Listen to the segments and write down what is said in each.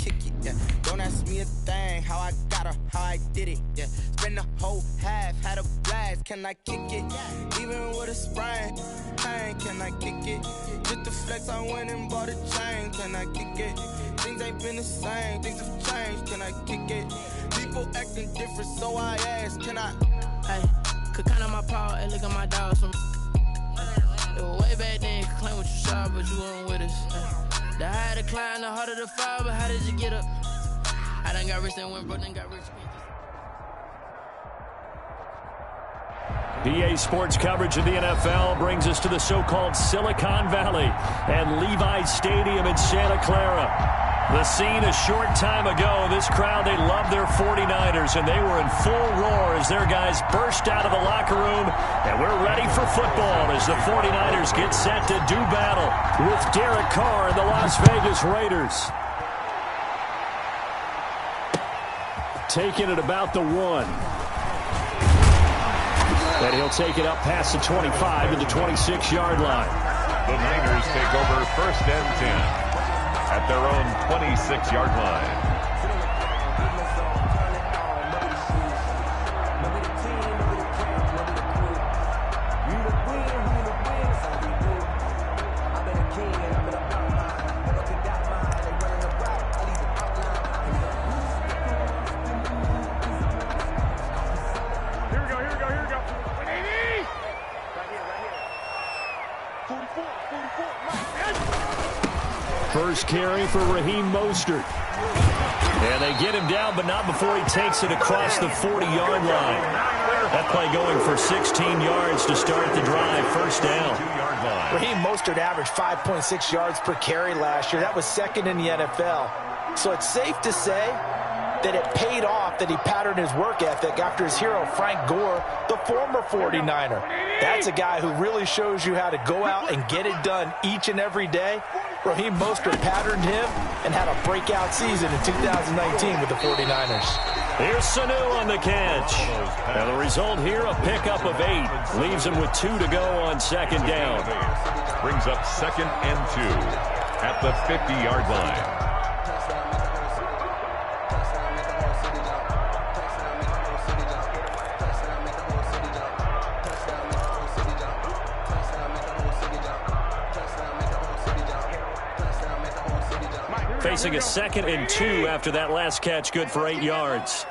kick it, yeah. Don't ask me a thing, how I got her, how I did it, yeah. Spend the whole half, had a blast, can I kick it? Even with a sprain, pain, can I kick it? Just the flex, I went and bought a chain, can I kick it? Things ain't been the same, things have changed, can I kick it? People acting different, so I ask, can I? Hey, could count on my power, hey, look at my dogs from. It was way back then, you could claim what you saw, but you weren't with us. The higher the climb, the harder the fall, but how did you get up? I done got rich and went broke, then got rich again. PA Sports coverage of the NFL brings us to the so-called Silicon Valley and Levi's Stadium in Santa Clara. The scene a short time ago, this crowd, they love their 49ers, and they were in full roar as their guys burst out of the locker room, and we're ready for football as the 49ers get set to do battle with Derek Carr and the Las Vegas Raiders. Taking it about the 1. And he'll take it up past the 25 to the 26-yard line. The Niners take over 1st and 10. At their own 26-yard line. Here we go. First carry for Raheem Mostert. And they get him down, but not before he takes it across the 40-yard line. That play going for 16 yards to start the drive. First down. Raheem Mostert averaged 5.6 yards per carry last year. That was second in the NFL. So it's safe to say that it paid off that he patterned his work ethic after his hero, Frank Gore, the former 49er. That's a guy who really shows you how to go out and get it done each and every day. Raheem Mostert patterned him and had a breakout season in 2019 with the 49ers. Here's Sanu on the catch. And the result here, a pickup of 8. Leaves him with 2 to go on second down. Brings up 2nd and 2 at the 50-yard line. Facing a 2nd and 2 after that last catch, good for 8 yards.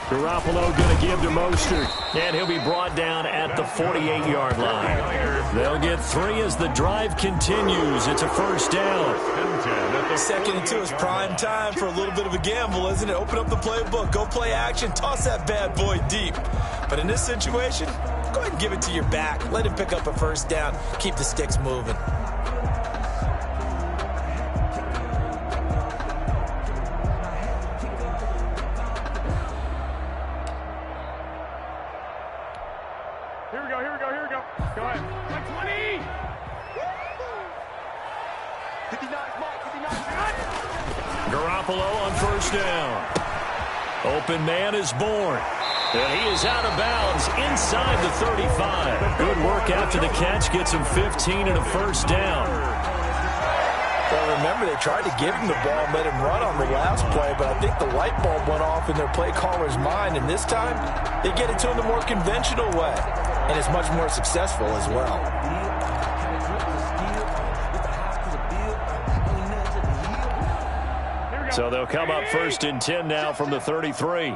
Garoppolo going to give to Mostert, and he'll be brought down at the 48-yard line. They'll get 3 as the drive continues. It's a first down. 2nd and 2 is prime time for a little bit of a gamble, isn't it? Open up the playbook, go play action, toss that bad boy deep. But in this situation, go ahead and give it to your back. Let him pick up a first down. Keep the sticks moving. Here we go. Go ahead. 20. 59. Garoppolo on first down. Open man is born. And he is out of bounds inside the 35. Good work after the catch. Gets him 15 and a first down. Well, remember, they tried to give him the ball and let him run on the last play, but I think the light bulb went off in their play caller's mind, and this time they get it to him the more conventional way, and it's much more successful as well. So they'll come up 1st and 10 now from the 33.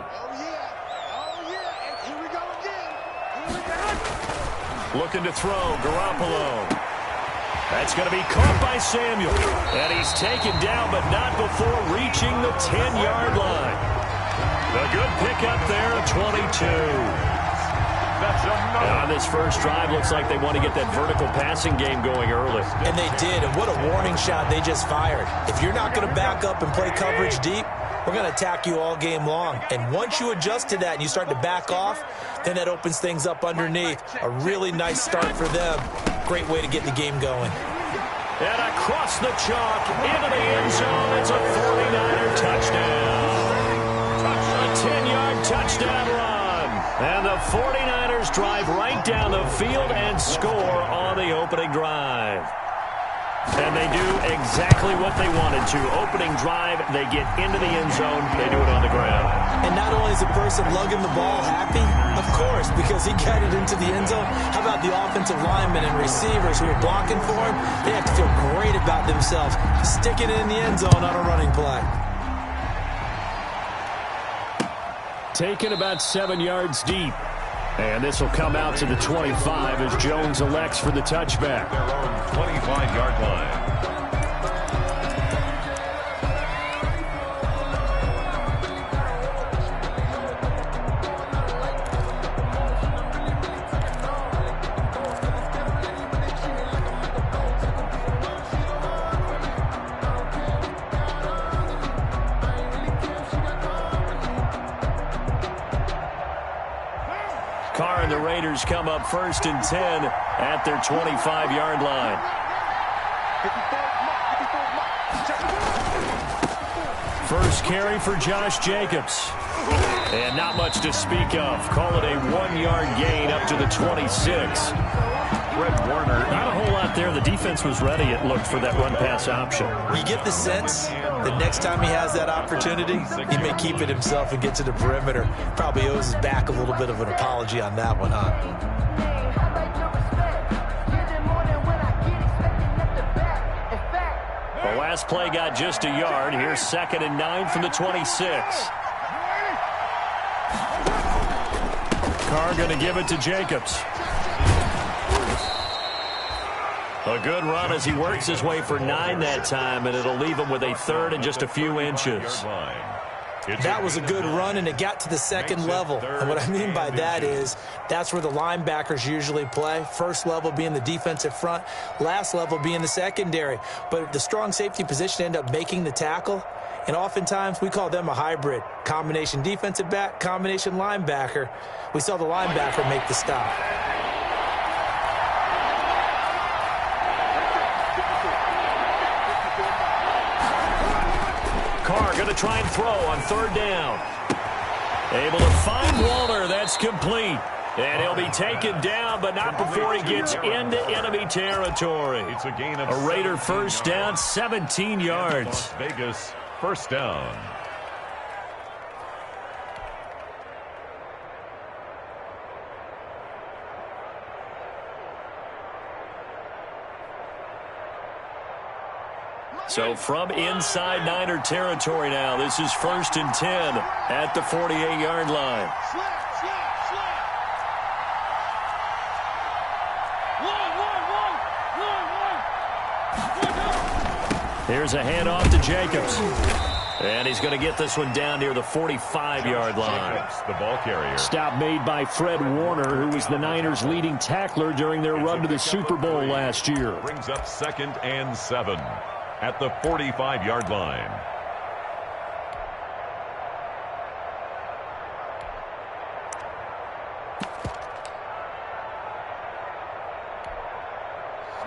Looking to throw, Garoppolo. That's going to be caught by Samuel. And he's taken down, but not before reaching the 10-yard line. A good pickup there, 22. On this first drive, looks like they want to get that vertical passing game going early. And they did, and what a warning shot they just fired. If you're not going to back up and play coverage deep, we're going to attack you all game long. And once you adjust to that and you start to back off, then that opens things up underneath. A really nice start for them. Great way to get the game going. And across the chalk, into the end zone, it's a 49er touchdown. A 10-yard touchdown run. And the 49ers drive right down the field and score on the opening drive. And And they do exactly what they wanted to. Opening drive, they get into the end zone. They do it on the ground. And not only is the person lugging the ball happy, of course, because he got it into the end zone. How about the offensive linemen and receivers who are blocking for him? They have to feel great about themselves, sticking it in the end zone on a running play. Taken about 7 yards deep. And this will come out to the 25 as Jones elects for the touchback. Their own 25-yard line. Carr and the Raiders come up 1st and 10 at their 25-yard line. First carry for Josh Jacobs. And not much to speak of. Call it a 1-yard gain up to the 26. Fred Warner. Not a whole lot there. The defense was ready, it looked, for that run-pass option. You get the sense that next time he has that opportunity, he may keep it himself and get to the perimeter. Probably owes his back a little bit of an apology on that one, huh? The last play got just a yard. Here's 2nd and 9 from the 26. Carr going to give it to Jacobs. A good run as he works his way for 9 that time, and it'll leave him with a 3rd and just a few inches. That was a good run, and it got to the second level. And what I mean by that is that's where the linebackers usually play. First level being the defensive front, last level being the secondary. But the strong safety position ended up making the tackle, and oftentimes we call them a hybrid. Combination defensive back, combination linebacker. We saw the linebacker make the stop. Carr going to try and throw on 3rd down. Able to find Waller. That's complete. And he'll be taken down, but not before he gets into enemy territory. It's a gain of a Raider first down, 17 yards. Las Vegas first down. So from inside Niner territory now, this is 1st and 10 at the 48-yard line. Here's a handoff to Jacobs. And he's going to get this one down near the 45-yard line. Jacobs, the ball carrier. Stop made by Fred Warner, who was the Niners' leading tackler during their run to the Super Bowl last year. Brings up 2nd and 7. At the 45-yard line.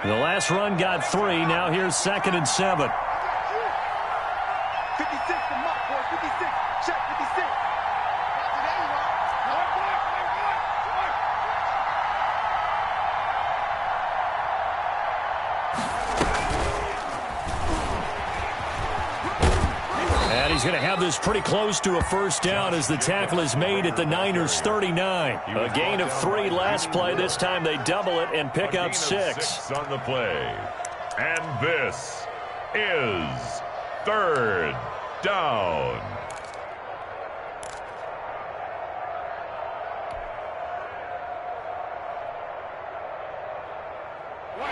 The last run got 3. Now here's 2nd and 7. 56 to Mark, boy. 56. Check 56. He's going to have this pretty close to a first down as the tackle is made at the Niners' 39. A gain of 3 last play. This time they double it and pick up 6. On the play. And this is 3rd down.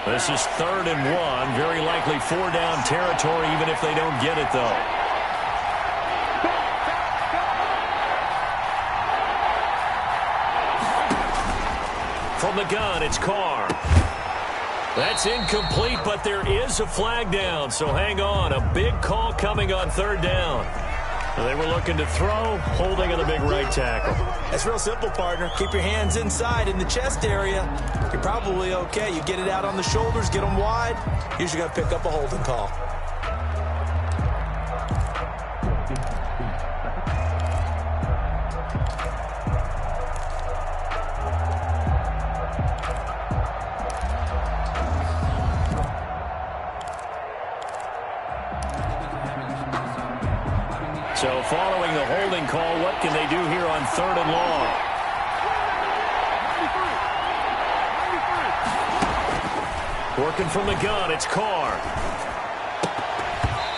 This is 3rd and 1. Very likely 4-down territory even if they don't get it, though. From the gun, it's Carr. That's incomplete, but there is a flag down, so hang on. A big call coming on 3rd down. They were looking to throw, holding on the big right tackle. That's real simple, partner. Keep your hands inside in the chest area. You're probably okay. You get it out on the shoulders, get them wide. Usually going to pick up a holding call. So following the holding call, what can they do here on 3rd and long? Working from the gun, it's Carr.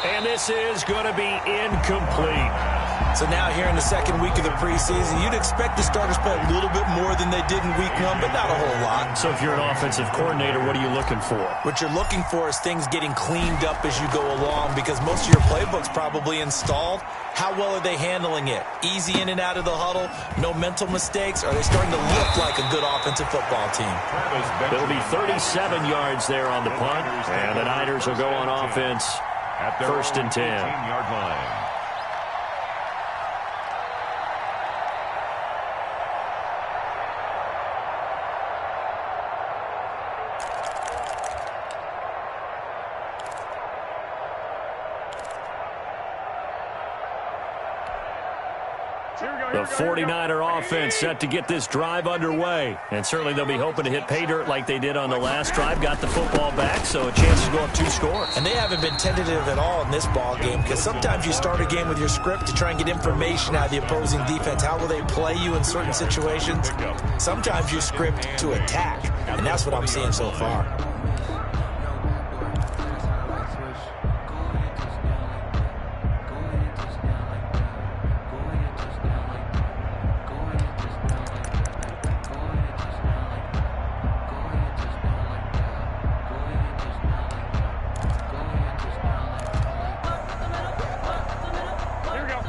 And this is going to be incomplete. So now here in the second week of the preseason, you'd expect the starters play a little bit more than they did in week 1, but not a whole lot. So if you're an offensive coordinator, what are you looking for? What you're looking for is things getting cleaned up as you go along, because most of your playbook's probably installed. How well are they handling it? Easy in and out of the huddle, no mental mistakes? Are they starting to look like a good offensive football team? It'll be 37 yards there on the punt, and the Niners will go on offense at their 1st and 10. 10-yard line. The 49er offense set to get this drive underway. And certainly they'll be hoping to hit pay dirt like they did on the last drive. Got the football back, so a chance to go up 2 scores. And they haven't been tentative at all in this ball game, because sometimes you start a game with your script to try and get information out of the opposing defense. How will they play you in certain situations? Sometimes you script to attack, and that's what I'm seeing so far.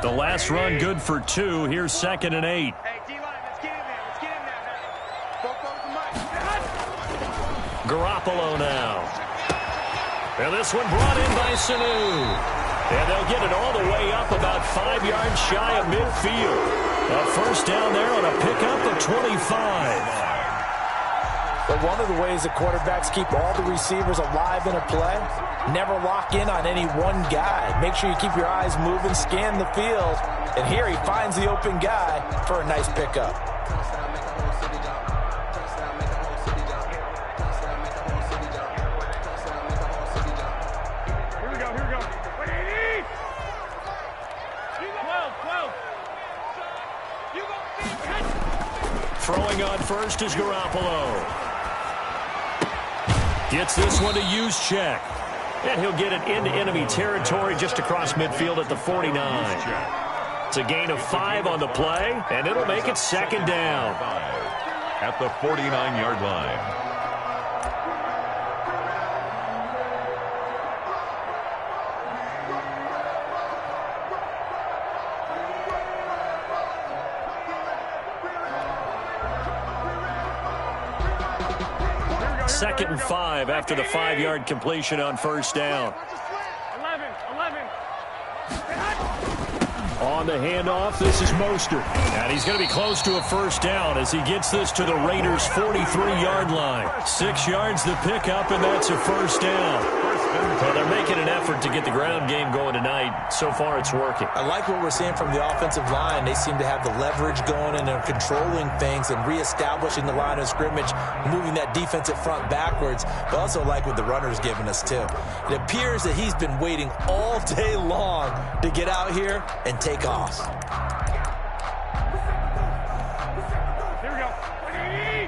The last run good for 2. Here's 2nd and 8. Hey, D-line, let's get in there. Let's get in there now. Both goes to Mike. Garoppolo now. And this one brought in by Sanu. And they'll get it all the way up about 5 yards shy of midfield. A first down there on a pickup of 25. But one of the ways that quarterbacks keep all the receivers alive in a play, never lock in on any one guy. Make sure you keep your eyes moving, scan the field. And here he finds the open guy for a nice pickup. Here we go. 180. 12. Throwing on first is Garoppolo. Gets this one to Juszczyk. And he'll get it into enemy territory just across midfield at the 49. It's a gain of 5 on the play, and it'll make it 2nd down. At the 49-yard line. Second and 5 after the 5-yard completion on first down. 11. On the handoff, this is Mostert. And he's going to be close to a first down as he gets this to the Raiders' 43-yard line. 6 yards the pickup, and that's a first down. Well, they're making an effort to get the ground game going tonight. So far, it's working. I like what we're seeing from the offensive line. They seem to have the leverage going, and they're controlling things and reestablishing the line of scrimmage, moving that defensive front backwards. But also like what the runner's giving us, too. It appears that he's been waiting all day long to get out here and take off. Here we go. 180.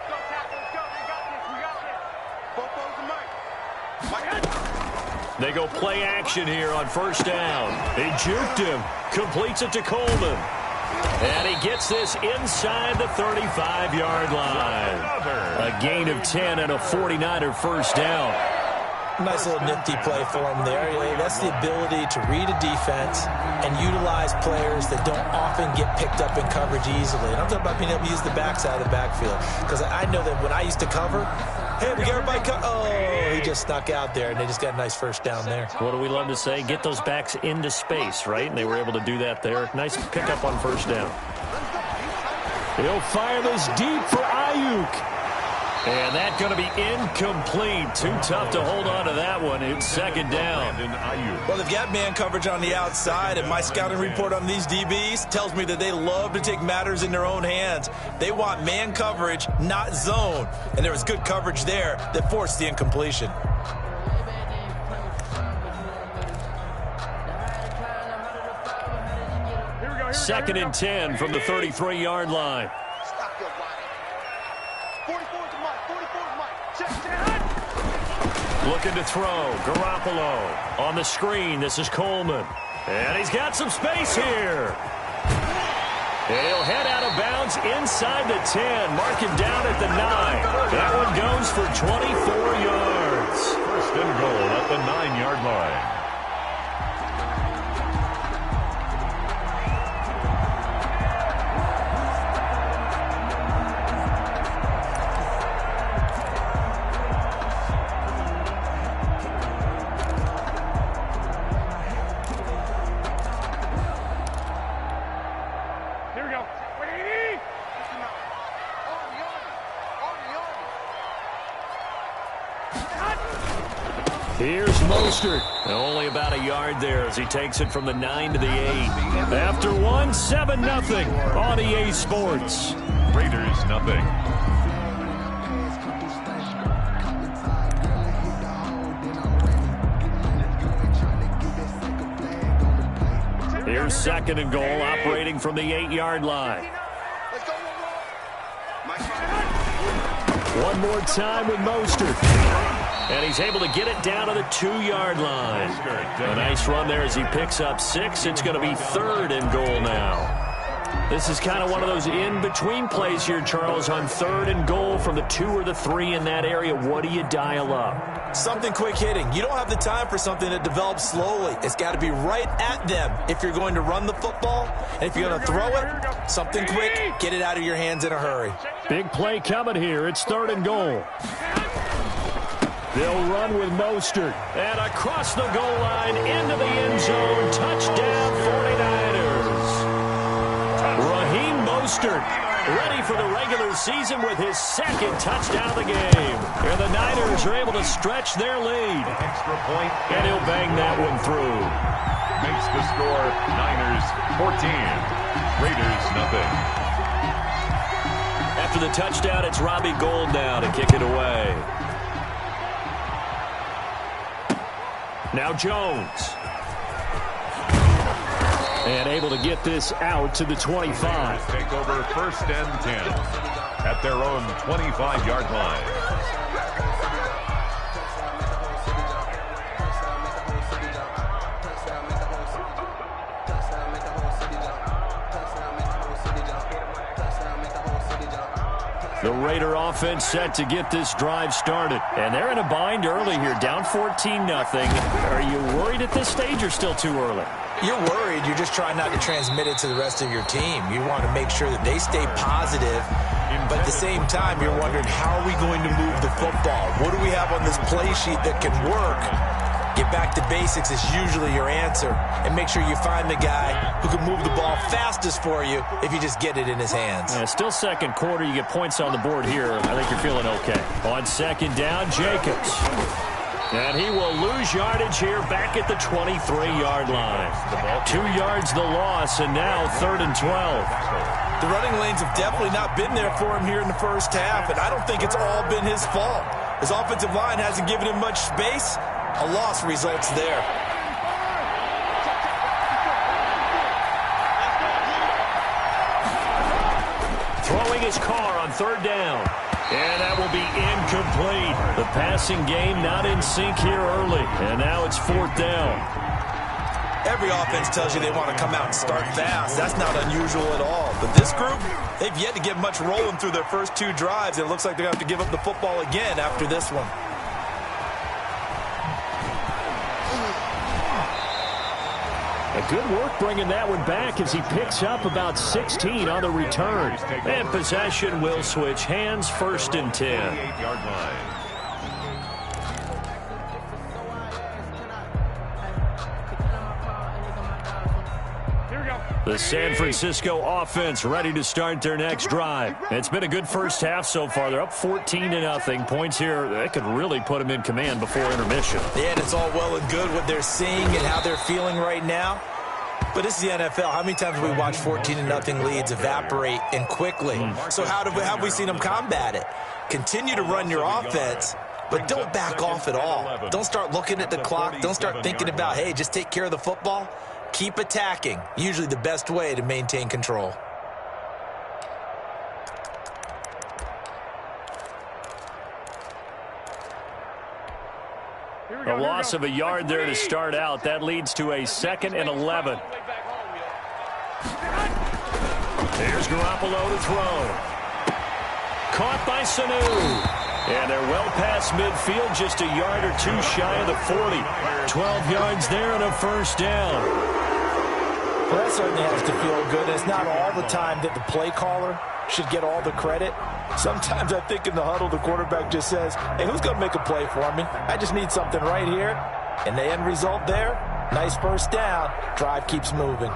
Go, tackle. Let's go. We got this. Both goes to Mike. They go play action here on first down. They juked him. Completes it to Coleman. And he gets this inside the 35-yard line. A gain of 10 and a 49er first down. Nice little nifty play for him there. That's the ability to read a defense and utilize players that don't often get picked up in coverage easily. And I'm talking about being able to use the backside of the backfield. Because I know that when I used to cover, hey, we got everybody oh, he just snuck out there, and they just got a nice first down there. What do we love to say? Get those backs into space, right? And they were able to do that there. Nice pickup on first down. He'll fire this deep for Ayuk. And that's going to be incomplete. Too tough to hold on to that one. It's second down. Well, they've got man coverage on the outside, and my scouting report on these DBs tells me that they love to take matters in their own hands. They want man coverage, not zone. And there was good coverage there that forced the incompletion. 2nd and 10 from the 33-yard line. Stop your body. 44 is Mike. 44 is Mike. Check. Looking to throw. Garoppolo on the screen. This is Coleman. And he's got some space here. And he'll head out of bounds inside the 10. Mark him down at the 9. That one goes for 24 yards. 1st and goal at the 9-yard line. Here's Mostert. Only about a yard there as he takes it from the 9 to the 8. After one, 7-0 on EA Sports. Raiders, nothing. Here's 2nd and goal, operating from the 8-yard line. One more time with Mostert. And he's able to get it down to the 2-yard line. A nice run there as he picks up 6. It's going to be 3rd and goal now. This is kind of one of those in-between plays here, Charles, on 3rd and goal from the 2 or the 3 in that area. What do you dial up? Something quick hitting. You don't have the time for something that develops slowly. It's got to be right at them if you're going to run the football. And if you're going to throw it, something quick, get it out of your hands in a hurry. Big play coming here. It's 3rd and goal. They'll run with Mostert. And across the goal line into the end zone. Touchdown 49ers. Raheem Mostert ready for the regular season with his 2nd touchdown of the game. And the Niners are able to stretch their lead. Extra point. And he'll bang that one through. Makes the score Niners 14. Raiders nothing. After the touchdown, it's Robbie Gould now to kick it away. Now Jones. And able to get this out to the 25. Take over 1st and 10 at their own 25-yard line. The Raider offense set to get this drive started. And they're in a bind early here, down 14-0. Are you worried at this stage or still too early? You're worried. You're just trying not to transmit it to the rest of your team. You want to make sure that they stay positive. But at the same time, you're wondering, how are we going to move the football? What do we have on this play sheet that can work? Get back to basics is usually your answer. And make sure you find the guy who can move the ball fastest for you if you just get it in his hands. Yeah, still 2nd quarter. You get points on the board here. I think you're feeling okay. On 2nd down, Jacobs. And he will lose yardage here back at the 23-yard line. 2 yards the loss, and now 3rd and 12. The running lanes have definitely not been there for him here in the first half, and I don't think it's all been his fault. His offensive line hasn't given him much space. A loss results there. Throwing his car on 3rd down. And that will be incomplete. The passing game not in sync here early. And now it's 4th down. Every offense tells you they want to come out and start fast. That's not unusual at all. But this group, they've yet to get much rolling through their first 2 drives. It looks like they're going to have to give up the football again after this one. Good work bringing that one back as he picks up about 16 on the return. And possession will switch hands, 1st and 10. 8-yard line. The San Francisco offense ready to start their next drive. It's been a good first half so far. They're up 14-0. Points here, that could really put them in command before intermission. Yeah, and it's all well and good what they're seeing and how they're feeling right now. But this is the NFL. How many times have we watched 14-0 leads evaporate and quickly? So how have we seen them combat it? Continue to run your offense, but don't back off at all. Don't start looking at the clock. Don't start thinking about, hey, just take care of the football. Keep attacking. Usually the best way to maintain control. A loss of a yard there to start out. That leads to a 2nd and 11. Here's Garoppolo to throw. Caught by Sanu. And they're well past midfield, just a yard or two shy of the 40. 12 yards there and a first down. Well, that certainly has to feel good. It's not all the time that the play caller should get all the credit. Sometimes I think in the huddle, the quarterback just says, hey, who's going to make a play for me? I just need something right here. And the end result there, nice first down. Drive keeps moving.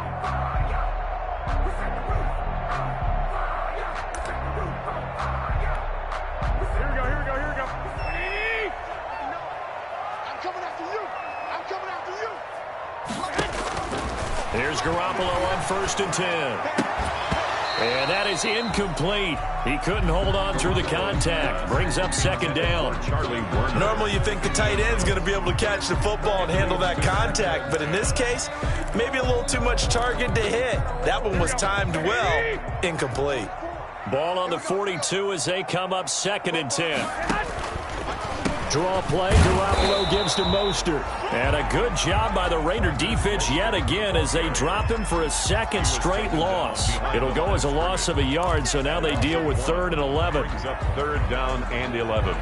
Here's Garoppolo on 1st and 10. And that is incomplete. He couldn't hold on through the contact. Brings up 2nd down. Normally you think the tight end's going to be able to catch the football and handle that contact. But in this case, maybe a little too much target to hit. That one was timed well. Incomplete. Ball on the 42 as they come up 2nd and 10. Draw play, Garoppolo gives to Mostert. And a good job by the Raider defense yet again as they drop him for a 2nd straight loss. It'll go as a loss of a yard, so now they deal with 3rd and 11. Brings up 3rd down and 11.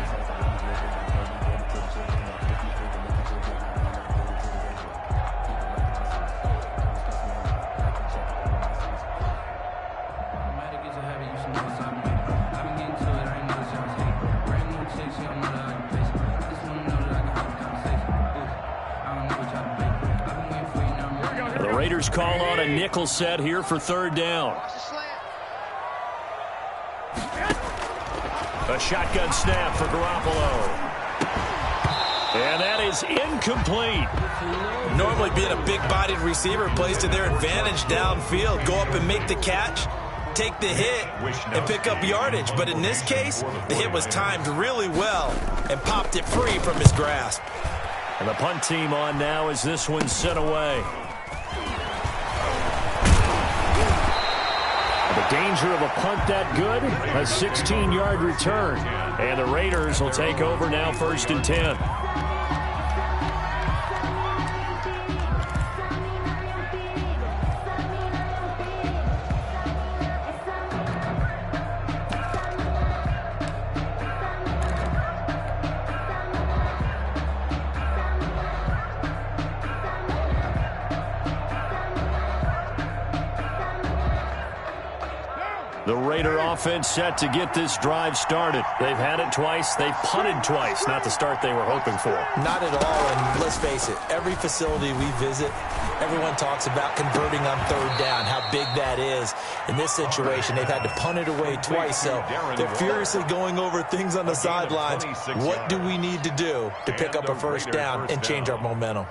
Raiders call on a nickel set here for 3rd down. A shotgun snap for Garoppolo. And that is incomplete. Normally being a big-bodied receiver plays to their advantage downfield. Go up and make the catch, take the hit, and pick up yardage. But in this case, the hit was timed really well and popped it free from his grasp. And the punt team on now as this one's sent away. The danger of a punt that good, a 16-yard return. And the Raiders will take over now 1st and 10. The Raider offense set to get this drive started. They've had it twice. They've punted twice. Not the start they were hoping for. Not at all, and let's face it, every facility we visit, everyone talks about converting on 3rd down, how big that is. In this situation, they've had to punt it away twice, so they're furiously going over things on the sidelines. What do we need to do to pick up a first down and change our momentum?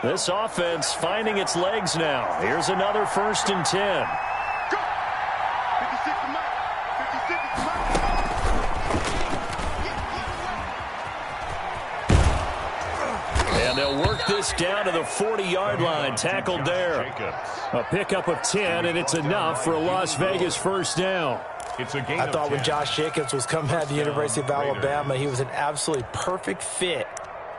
This offense finding its legs now. Here's another 1st and 10. And they'll work this down to the 40-yard line. Tackled there. A pickup of 10, and it's enough for a Las Vegas first down. I thought when Josh Jacobs was coming out of the University of Alabama, he was an absolutely perfect fit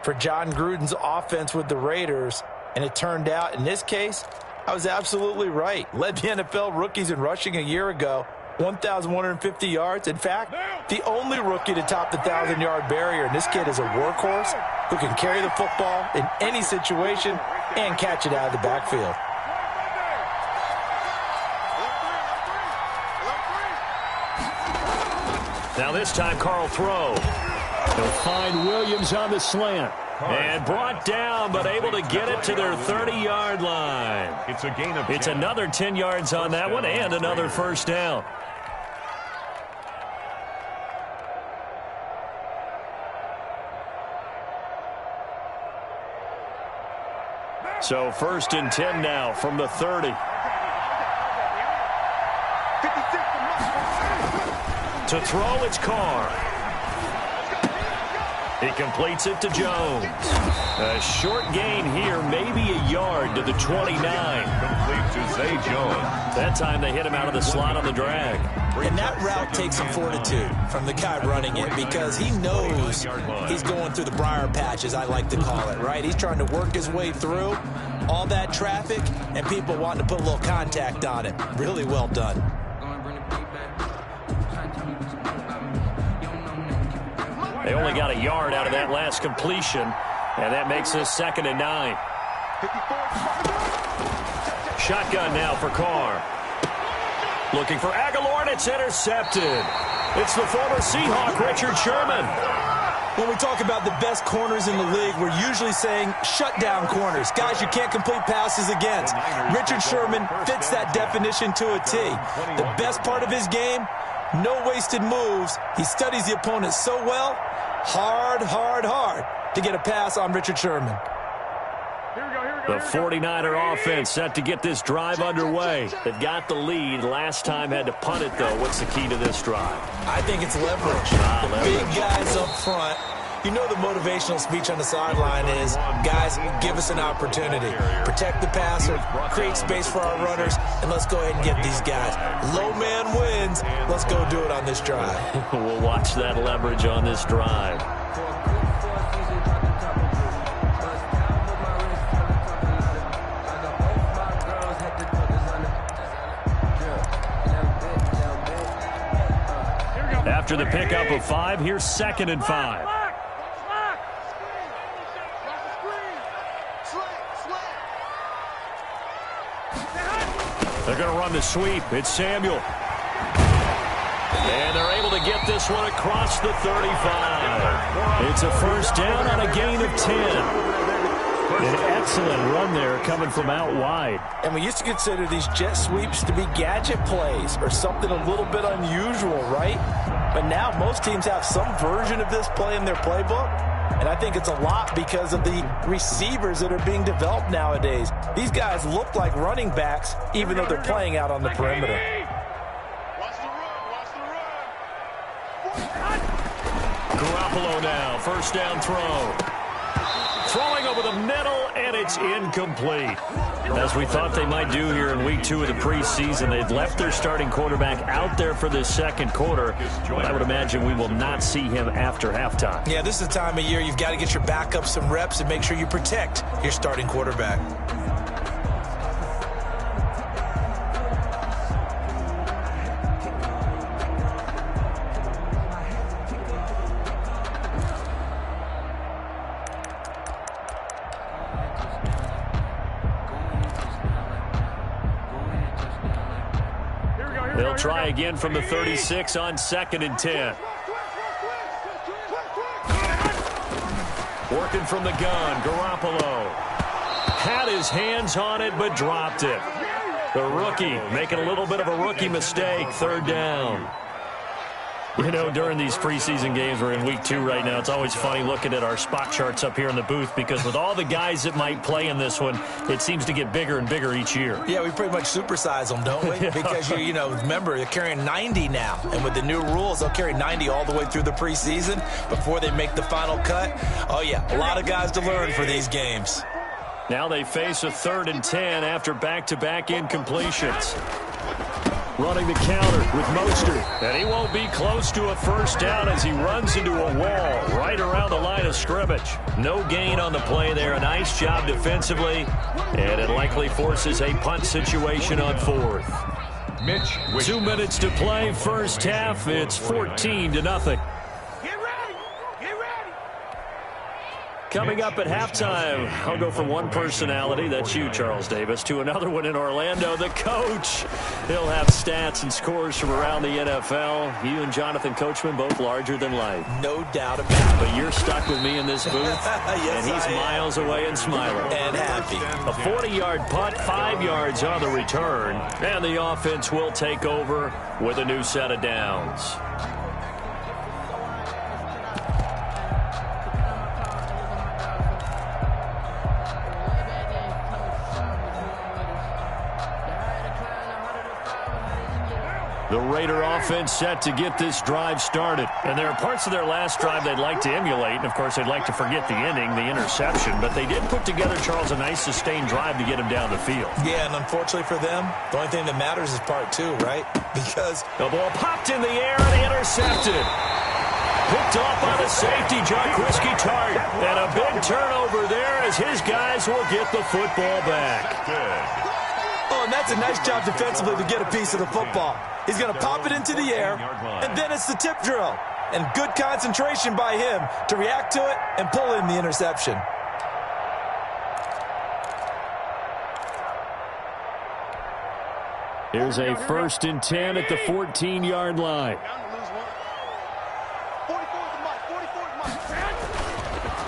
for John Gruden's offense with the Raiders, and it turned out, in this case, I was absolutely right. Led the NFL rookies in rushing a year ago, 1,150 yards. In fact, the only rookie to top the 1,000-yard barrier, and this kid is a workhorse who can carry the football in any situation and catch it out of the backfield. Now this time, Carl throw. They'll find Williams on the slant. And brought down, but able to get it to their 30-yard line. It's a gain of 10. It's another 10 yards on that one and another first down. So 1st and 10 now from the 30. 56 to Mike. To throw, it's Carr. He completes it to Jones. A short gain here, maybe a yard to the 29. Complete to Zay Jones. That time they hit him out of the slot on the drag. And that route takes some fortitude from the guy running it because he knows he's going through the briar patch, as I like to call it, right? He's trying to work his way through all that traffic and people wanting to put a little contact on it. Really well done. They only got a yard out of that last completion, and that makes this 2nd and 9. Shotgun now for Carr. Looking for Aguilar, and it's intercepted. It's the former Seahawk, Richard Sherman. When we talk about the best corners in the league, we're usually saying shutdown corners, guys you can't complete passes against. Richard Sherman fits that definition to a T. The best part of his game, no wasted moves. He studies the opponent so well, hard to get a pass on Richard Sherman. The 49er offense set to get this drive underway. They've got the lead. Last time had to punt it, though. What's the key to this drive? I think it's leverage. The big guys up front. You know the motivational speech on the sideline is, guys, give us an opportunity. Protect the passer, create space for our runners, and let's go ahead and get these guys. Low man wins. Let's go do it on this drive. We'll watch that leverage on this drive. After the pickup of 5, here's 2nd and 5. They're going to run the sweep. It's Samuel. And they're able to get this one across the 35. It's a first down on a gain of 10. An excellent run there coming from out wide. And we used to consider these jet sweeps to be gadget plays or something a little bit unusual, right? But now most teams have some version of this play in their playbook. And I think it's a lot because of the receivers that are being developed nowadays. These guys look like running backs even though they're playing out on the perimeter. Garoppolo now, first down throw. Throwing over the middle, and it's incomplete. As we thought they might do here in week 2 of the preseason, they've left their starting quarterback out there for this second quarter. But I would imagine we will not see him after halftime. Yeah, this is the time of year you've got to get your backup some reps and make sure you protect your starting quarterback. They'll try again from the 36 on 2nd and 10. Working from the gun, Garoppolo. Had his hands on it, but dropped it. The rookie making a little bit of a rookie mistake, 3rd down. You know, during these preseason games, we're in week 2 right now, it's always funny looking at our spot charts up here in the booth because with all the guys that might play in this one, it seems to get bigger and bigger each year. Yeah, we pretty much supersize them, don't we? Because, you know, remember, they're carrying 90 now. And with the new rules, they'll carry 90 all the way through the preseason before they make the final cut. Oh, yeah, a lot of guys to learn for these games. Now they face a 3rd and 10 after back-to-back incompletions. Running the counter with Mostert. And he won't be close to a first down as he runs into a wall right around the line of scrimmage. No gain on the play there. A nice job defensively. And it likely forces a punt situation on 4th. Mitch. 2 minutes to play. First half. It's 14-0. Coming up at halftime, I'll go from one personality, that's you, Charles Davis, to another one in Orlando, the coach. He'll have stats and scores from around the NFL. You and Jonathan Coachman, both larger than life. No doubt about it. But you're stuck with me in this booth, yes, and he's miles away and smiling. And happy. A 40-yard punt, 5 yards on the return, and the offense will take over with a new set of downs. The Raider offense set to get this drive started. And there are parts of their last drive they'd like to emulate. And, of course, they'd like to forget the ending, the interception. But they did put together, Charles, a nice sustained drive to get him down the field. Yeah, and unfortunately for them, the only thing that matters is part two, right? Because the ball popped in the air and intercepted. Picked off by the safety, Jaquiski Tartt. And a big turnover there as his guys will get the football back. Oh, and that's a nice job defensively to get a piece of the football. He's going to pop it into the air, and then it's the tip drill. And good concentration by him to react to it and pull in the interception. Here's a 1st and 10 at the 14-yard line.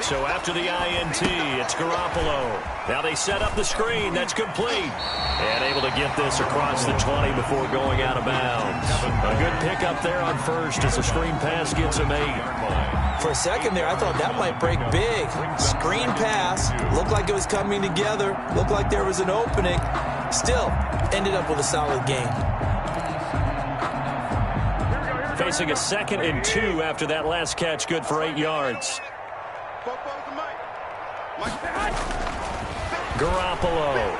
So after the INT, it's Garoppolo. Now they set up the screen. That's complete. And able to get this across the 20 before going out of bounds. A good pickup there on first as the screen pass gets him 8. For a second there, I thought that might break big. Screen pass. Looked like it was coming together. Looked like there was an opening. Still, ended up with a solid game. Facing a 2nd and 2 after that last catch, good for 8 yards. Garoppolo.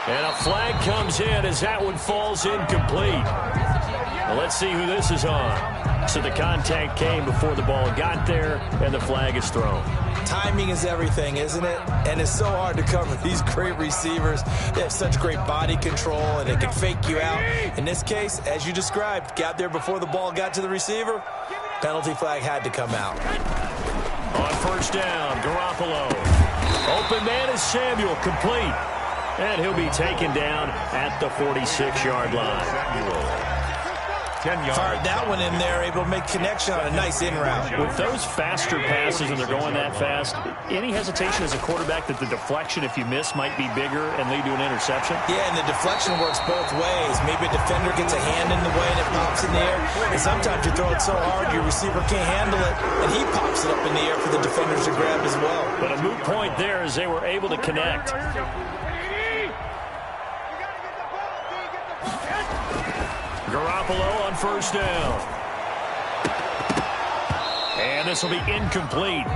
And a flag comes in as that one falls incomplete. Well, let's see who this is on. So the contact came before the ball got there, and the flag is thrown. Timing is everything, isn't it? And it's so hard to cover these great receivers. They have such great body control, and they can fake you out. In this case, as you described, got there before the ball got to the receiver. Penalty flag had to come out. On 1st down, Garoppolo. Open man is Samuel, complete. And he'll be taken down at the 46-yard line. 10 yards. Fired that one in there, able to make connection on a nice in route. With those faster passes and they're going that fast, any hesitation as a quarterback that the deflection, if you miss, might be bigger and lead to an interception? Yeah, and the deflection works both ways. Maybe a defender gets a hand in the way and it pops in the air. And sometimes you throw it so hard your receiver can't handle it, and he pops it up in the air for the defenders to grab as well. But a moot point there as they were able to connect. Garoppolo on 1st down. And this will be incomplete.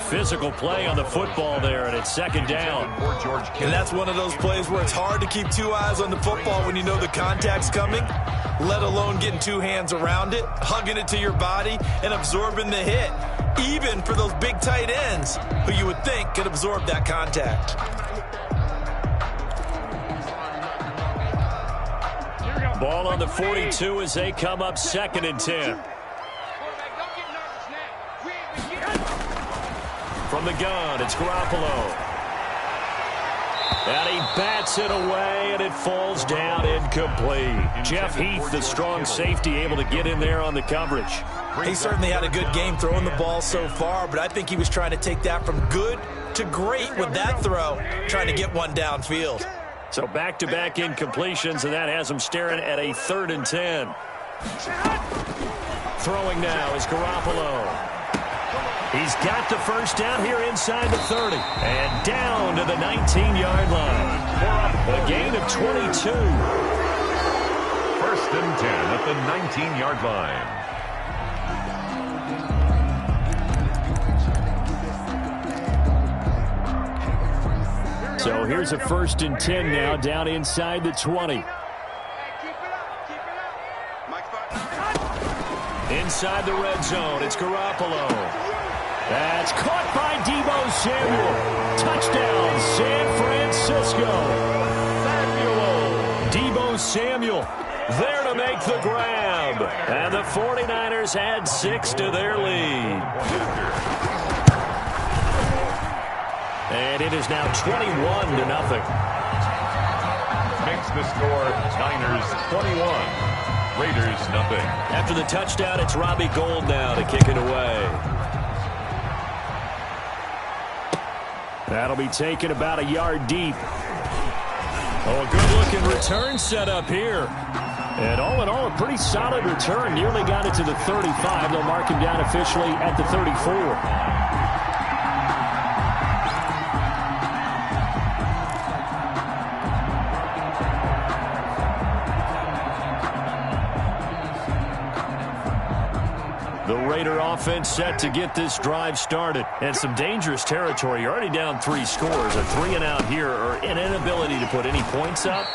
Physical play on the football there, and it's 2nd down. And that's one of those plays where it's hard to keep 2 eyes on the football when you know the contact's coming, let alone getting 2 hands around it, hugging it to your body, and absorbing the hit, even for those big tight ends who you would think could absorb that contact. Ball on the 42 as they come up 2nd and 10. From the gun, it's Garoppolo. And he bats it away, and it falls down incomplete. Jeff Heath, the strong safety, able to get in there on the coverage. He certainly had a good game throwing the ball so far, but I think he was trying to take that from good to great with that throw, trying to get one downfield. So back-to-back incompletions, and that has him staring at a 3rd and 10. Throwing now is Garoppolo. He's got the 1st down here inside the 30. And down to the 19-yard line. A gain of 22. 1st and 10 at the 19-yard line. So here's a 1st and 10 now, down inside the 20. Inside the red zone, it's Garoppolo. That's caught by Deebo Samuel. Touchdown, San Francisco. Deebo Samuel there to make the grab. And the 49ers add 6 to their lead. And it is now 21-0. Makes the score Niners 21, Raiders nothing. After the touchdown, it's Robbie Gould now to kick it away. That'll be taken about a yard deep. Oh, a good-looking return set up here. And all in all, a pretty solid return. Nearly got it to the 35. They'll mark him down officially at the 34. Raider offense set to get this drive started. And some dangerous territory. You're already down 3 scores. A 3-and-out here or an inability to put any points up.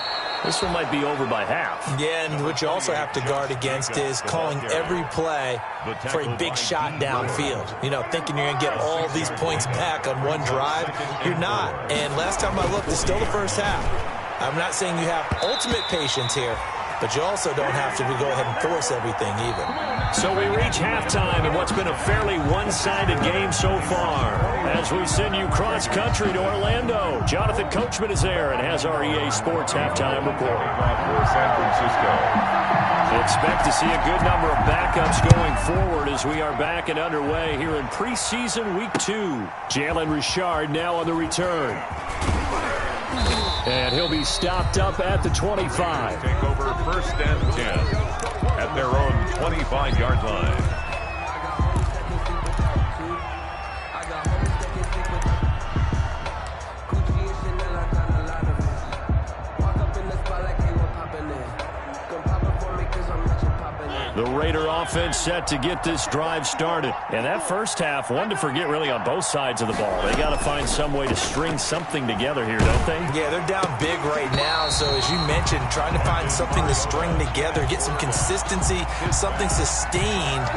This one might be over by half. Yeah, and what you also have to guard against is calling every play for a big shot downfield. You know, thinking you're going to get all these points back on one drive. You're not. And last time I looked, it's still the first half. I'm not saying you have ultimate patience here, but you also don't have to go ahead and force everything either. So we reach halftime in what's been a fairly one-sided game so far. As we send you cross-country to Orlando, Jonathan Coachman is there and has our EA Sports halftime report. For San Francisco. Expect to see a good number of backups going forward as we are back and underway here in preseason week 2. Jalen Richard now on the return. And he'll be stopped up at the 25. Take over first and 10 at their own 25-yard line. The Raider offense set to get this drive started. And that first half, one to forget really on both sides of the ball. They got to find some way to string something together here, don't they? Yeah, they're down big right now. So as you mentioned, trying to find something to string together, get some consistency, something sustained,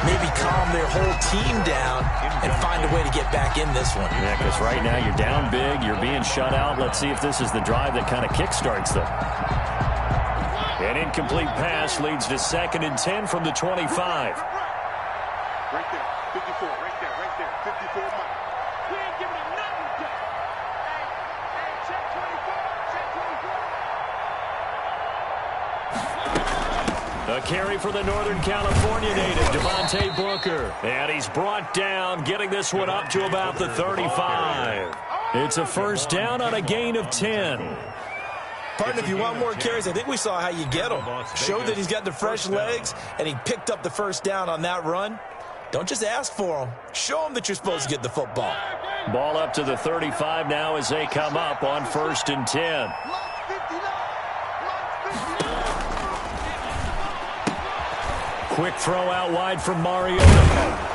maybe calm their whole team down and find a way to get back in this one. Yeah, because right now you're down big, you're being shut out. Let's see if this is the drive that kind of kickstarts them. An incomplete pass leads to 2nd and 10 from the 25. Right there, 54, right there, 54 Mike. We ain't giving him nothing to Hey, check 24, check 24. A carry for the Northern California native, Devontae Booker. And he's brought down, getting this one up to about the 35. It's a first down on a gain of 10. Partner, if you want more carries, I think we saw how you get them. Showed that he's got the fresh legs, and he picked up the first down on that run. Don't just ask for them. Show them that you're supposed to get the football. Ball up to the 35 now as they come up on 1st and 10. Quick throw out wide from Mariota.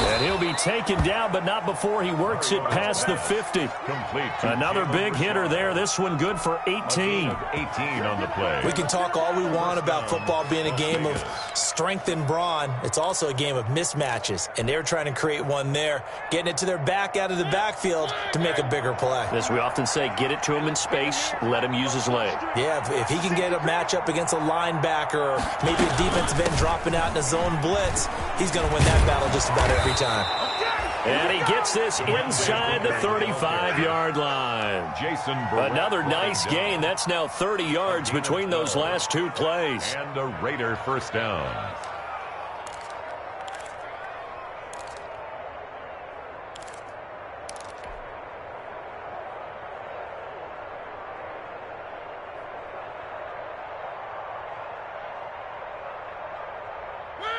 And he'll be taken down, but not before he works it past the 50. Complete. Another big hitter there. This one good for 18. 18 on the play. We can talk all we want about football being a game of strength and brawn. It's also a game of mismatches, and they're trying to create one there, getting it to their back out of the backfield to make a bigger play. As we often say, get it to him in space, let him use his leg. Yeah, if he can get a matchup against a linebacker or maybe a defensive end dropping out in a zone blitz, he's going to win that battle just about every time. And he gets this inside the 35-yard line. Jason Another nice gain. That's now 30 yards between those last 2 plays. And a Raider first down.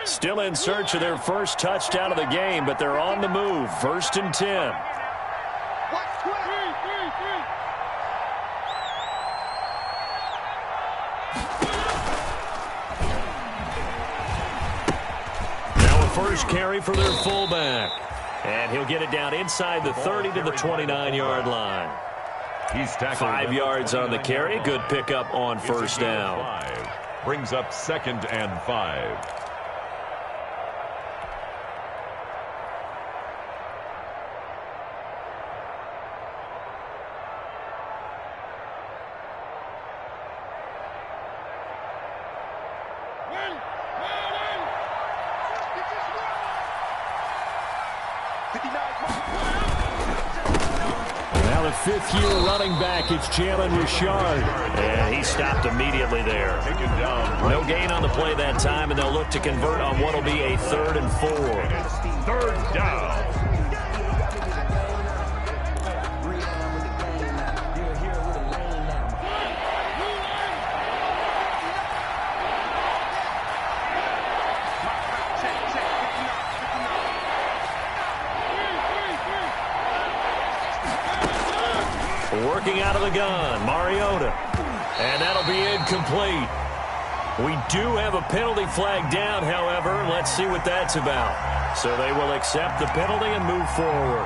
Still in search of their first touchdown of the game, but they're on the move. 1st and 10. Now a first carry for their fullback. And he'll get it down inside the 30 to the 29-yard line. He's tackled 5 yards on the carry. Good pickup on 1st down. 5. Brings up 2nd and 5. Now the 5th-year running back, it's Jalen Richard. And he stopped immediately there. Taken down. No gain on the play that time, and they'll look to convert on what will be a 3rd and 4. 3rd down. Working out of the gun, Mariota. And that'll be incomplete. We do have a penalty flag down, however. Let's see what that's about. So they will accept the penalty and move forward.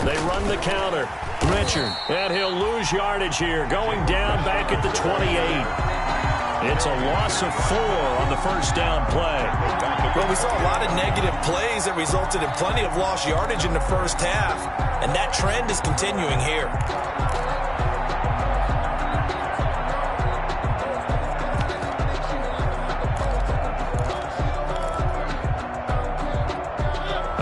They run the counter. Richard, and he'll lose yardage here, going down back at the 28. It's a loss of 4 on the first down play. Well, we saw a lot of negative plays that resulted in plenty of lost yardage in the first half, and that trend is continuing here.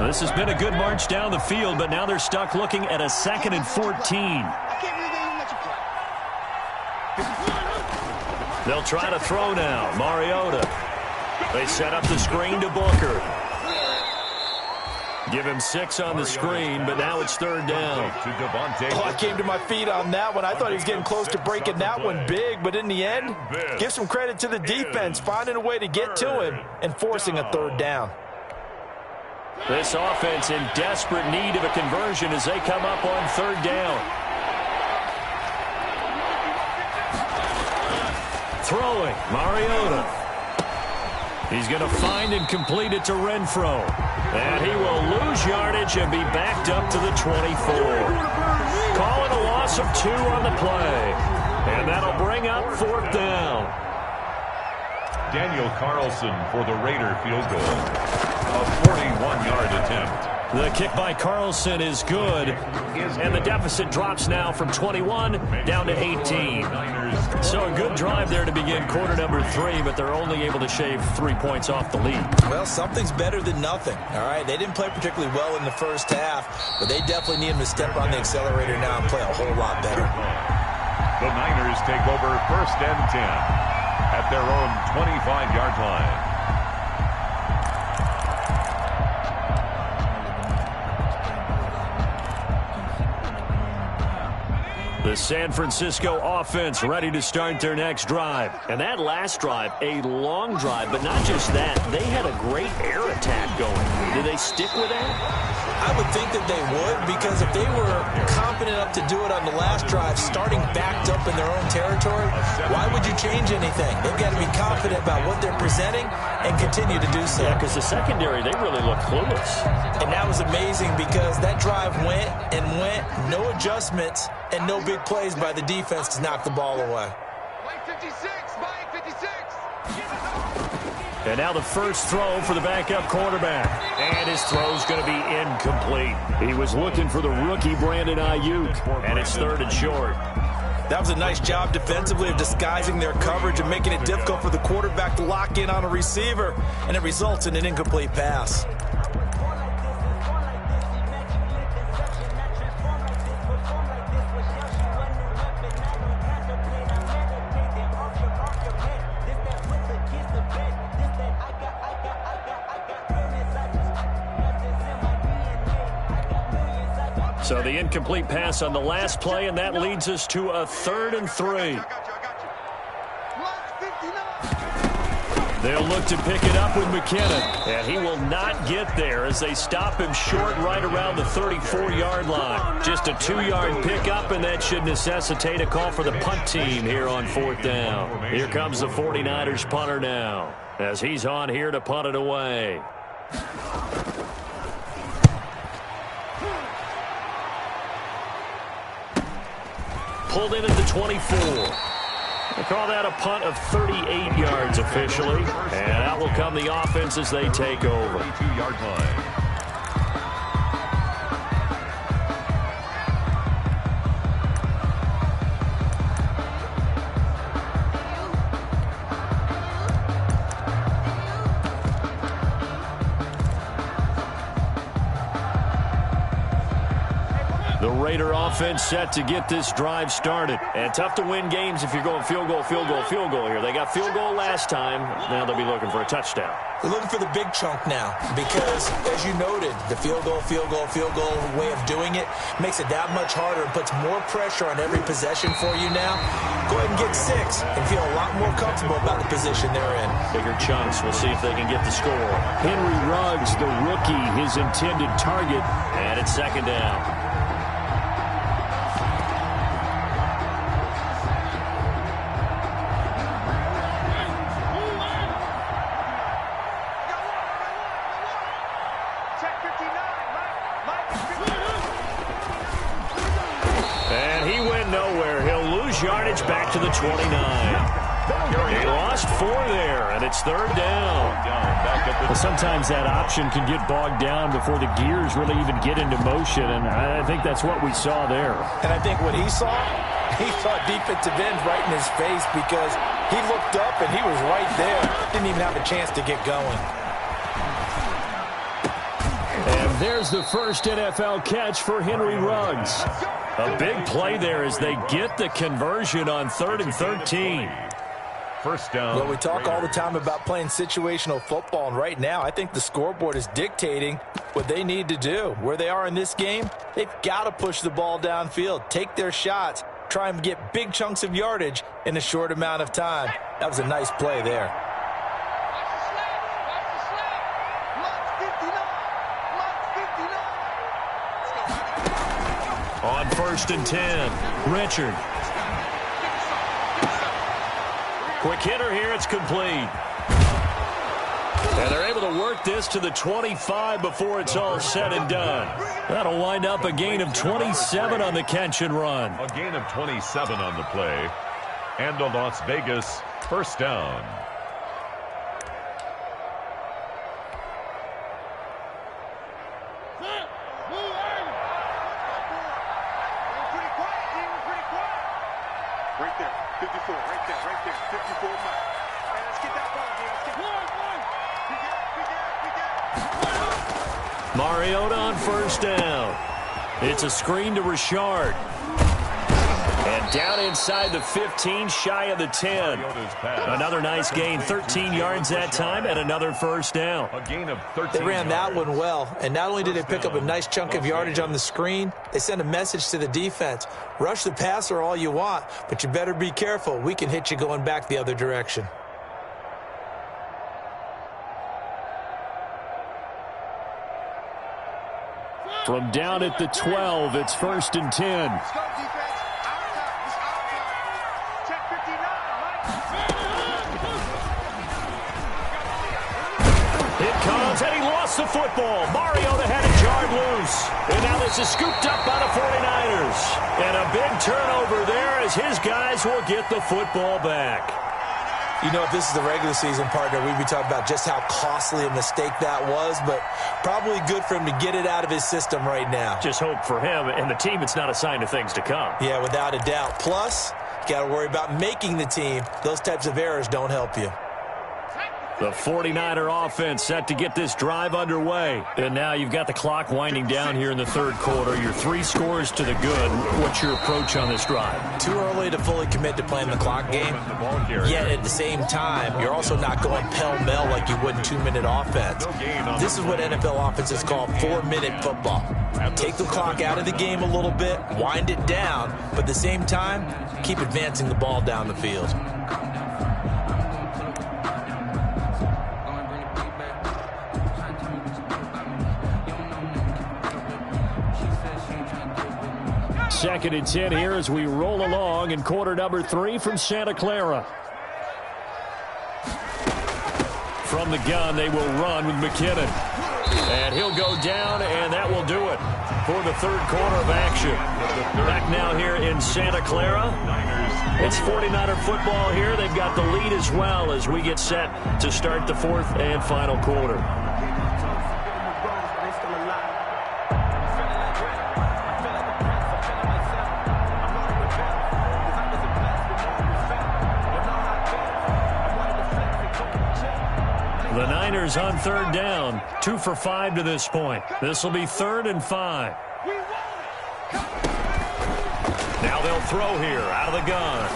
This has been a good march down the field, but now they're stuck looking at a 2nd and 14. They'll try to throw now. Mariota. They set up the screen to Booker. Give him 6 on the screen, but now it's 3rd down. Oh, I came to my feet on that one. I thought he was getting close to breaking that one big, but in the end, give some credit to the defense, finding a way to get to him and forcing a 3rd down. This offense in desperate need of a conversion as they come up on 3rd down. Throwing, Mariota. He's going to find and complete it to Renfro. And he will lose yardage and be backed up to the 24. Calling a loss of 2 on the play. And that'll bring up 4th down. Daniel Carlson for the Raider field goal. A 41-yard attempt. The kick by Carlson is good, and the deficit drops now from 21 down to 18. So a good drive there to begin quarter number 3, but they're only able to shave 3 points off the lead. Well, something's better than nothing, all right? They didn't play particularly well in the first half, but they definitely need him to step on the accelerator now and play a whole lot better. The Niners take over 1st and 10 at their own 25-yard line. The San Francisco offense ready to start their next drive. And that last drive, a long drive, but not just that. They had a great air attack going. Do they stick with that? I would think that they would, because if they were confident enough to do it on the last drive, starting backed up in their own territory, why would you change anything? They've got to be confident about what they're presenting and continue to do so. Yeah, because the secondary, they really look clueless. And that was amazing because that drive went and went, no adjustments, and no big plays by the defense to knock the ball away. And now the first throw for the backup quarterback. And his throw's going to be incomplete. He was looking for the rookie Brandon Ayuk, and it's 3rd and short. That was a nice job defensively of disguising their coverage and making it difficult for the quarterback to lock in on a receiver, and it results in an incomplete pass. So the incomplete pass on the last play, and that leads us to a 3rd and 3. They'll look to pick it up with McKinnon, and he will not get there as they stop him short right around the 34-yard line. Just a 2-yard pickup, and that should necessitate a call for the punt team here on 4th down. Here comes the 49ers punter now as he's on here to punt it away. Pulled in at the 24. They call that a punt of 38 yards officially. And out will come the offense as they take over. 22-yard line. The Raider offense set to get this drive started. And tough to win games if you're going field goal, field goal, field goal here. They got field goal last time. Now they'll be looking for a touchdown. They're looking for the big chunk now because, as you noted, the field goal way of doing it makes it that much harder and puts more pressure on every possession for you now. Go ahead and get 6 and feel a lot more comfortable about the position they're in. Bigger chunks. We'll see if they can get the score. Henry Ruggs, the rookie, his intended target, and it's second down. Yardage back to the 29. He lost 4 there, and it's third down. Well, sometimes that option can get bogged down before the gears really even get into motion, and I think that's what we saw there. And I think what he saw defensive end right in his face because he looked up and he was right there. Didn't even have a chance to get going. And there's the first NFL catch for Henry Ruggs. A big play there as they get the conversion on 3rd and 13. First down. Well, we talk all the time about playing situational football, and right now I think the scoreboard is dictating what they need to do. Where they are in this game, they've got to push the ball downfield, take their shots, try and get big chunks of yardage in a short amount of time. That was a nice play there. On 1st and 10, Richard. Quick hitter here, it's complete. And they're able to work this to the 25 before it's all said and done. That'll wind up a gain of 27 on the catch and run. A gain of 27 on the play. And a Las Vegas first down. Right there, 54, right there, 54 miles. Hey, let's get that ball, man. Let's get Mariota on 1st down. It's a screen to Richard. And down inside the 15, shy of the 10. Another nice gain, 13 yards that time, and another first down. A gain of 13. They ran that one well, and not only did they pick up a nice chunk of yardage on the screen, they sent a message to the defense. Rush the passer all you want, but you better be careful. We can hit you going back the other direction. From down at the 12, it's 1st and 10. Let's go, defense. Check 59, It comes, and he lost the football. Mariota had it jarred loose. And now this is scooped up by the 49ers. And a big turnover there as his guys will get the football back. You know, if this is the regular season, partner, we'd be talking about just how costly a mistake that was, but probably good for him to get it out of his system right now. Just hope for him and the team it's not a sign of things to come. Yeah, without a doubt. Plus, you got to worry about making the team. Those types of errors don't help you. The 49er offense set to get this drive underway. And now you've got the clock winding down here in the 3rd quarter. Your 3 scores to the good. What's your approach on this drive? Too early to fully commit to playing the clock game. Yet at the same time, you're also not going pell-mell like you would in 2-minute offense. This is what NFL offenses call 4-minute football. Take the clock out of the game a little bit, wind it down, but at the same time, keep advancing the ball down the field. Second and 10 here as we roll along in quarter number 3 from Santa Clara. From the gun, they will run with McKinnon. And he'll go down, and that will do it for the 3rd quarter of action. Back now here in Santa Clara. It's 49er football here. They've got the lead as well as we get set to start the 4th and final quarter. The Niners on 3rd down, 2 for 5 to this point. This will be 3rd and 5. they'll throw here out of the gun.